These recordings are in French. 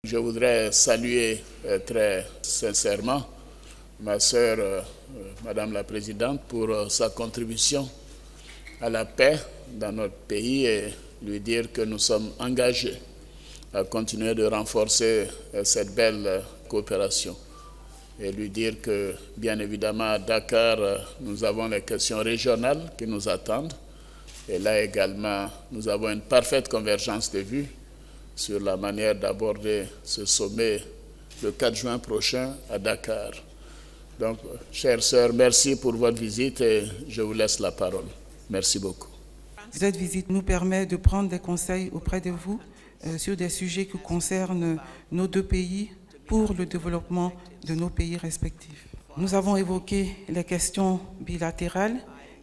Je voudrais saluer très sincèrement ma sœur, Madame la Présidente, pour sa contribution à la paix dans notre pays et lui dire que nous sommes engagés à continuer de renforcer cette belle coopération. Et lui dire que, bien évidemment, à Dakar, nous avons les questions régionales qui nous attendent. Et là également, nous avons une parfaite convergence de vues sur la manière d'aborder ce sommet le 4 juin prochain à Dakar. Donc, chères sœurs, merci pour votre visite et je vous laisse la parole. Merci beaucoup. Cette visite nous permet de prendre des conseils auprès de vous sur des sujets qui concernent nos deux pays pour le développement de nos pays respectifs. Nous avons évoqué les questions bilatérales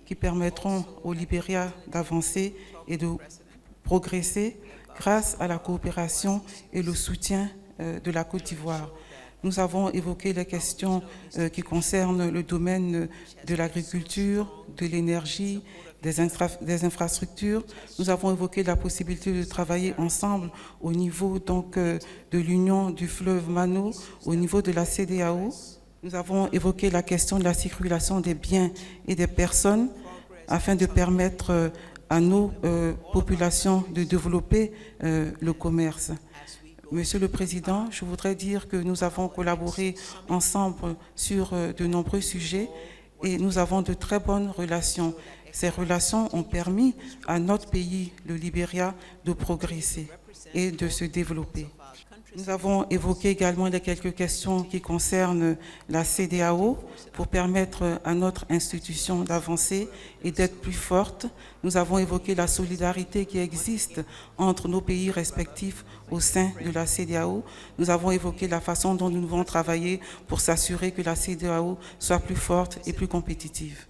qui permettront au Libéria d'avancer et de progresser grâce à la coopération et le soutien de la Côte d'Ivoire. Nous avons évoqué les questions qui concernent le domaine de l'agriculture, de l'énergie, des infrastructures. Nous avons évoqué la possibilité de travailler ensemble au niveau donc, de l'Union du fleuve Mano, au niveau de la CEDEAO. Nous avons évoqué la question de la circulation des biens et des personnes afin de permettre à nos populations de développer le commerce. Monsieur le Président, je voudrais dire que nous avons collaboré ensemble sur de nombreux sujets et nous avons de très bonnes relations. Ces relations ont permis à notre pays, le Libéria, de progresser et de se développer. Nous avons évoqué également les quelques questions qui concernent la CEDEAO pour permettre à notre institution d'avancer et d'être plus forte. Nous avons évoqué la solidarité qui existe entre nos pays respectifs au sein de la CEDEAO. Nous avons évoqué la façon dont nous devons travailler pour s'assurer que la CEDEAO soit plus forte et plus compétitive.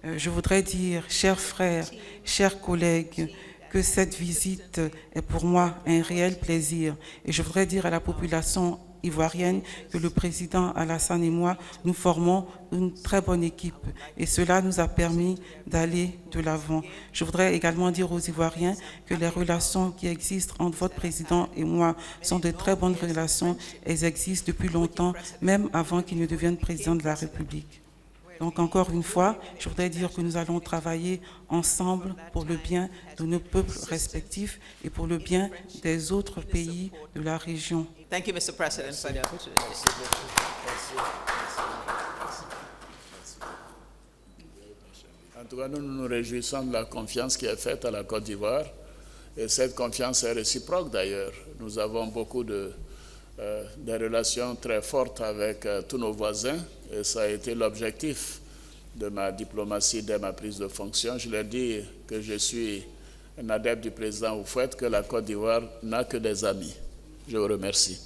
Je voudrais dire, chers frères, chers collègues, que cette visite est pour moi un réel plaisir. Et je voudrais dire à la population ivoirienne que le président Alassane et moi, nous formons une très bonne équipe. Et cela nous a permis d'aller de l'avant. Je voudrais également dire aux Ivoiriens que les relations qui existent entre votre président et moi sont de très bonnes relations. Elles existent depuis longtemps, même avant qu'il ne devienne président de la République. Donc encore une fois, je voudrais dire que nous allons travailler ensemble pour le bien de nos peuples respectifs et pour le bien des autres pays de la région. Thank you, Mr. President, for the opportunity. En tout cas, nous nous réjouissons de la confiance qui est faite à la Côte d'Ivoire. Et cette confiance est réciproque d'ailleurs. Nous avons beaucoup des relations très fortes avec tous nos voisins et ça a été l'objectif de ma diplomatie dès ma prise de fonction. Je leur dis que je suis un adepte du président Houphouët, que la Côte d'Ivoire n'a que des amis. Je vous remercie.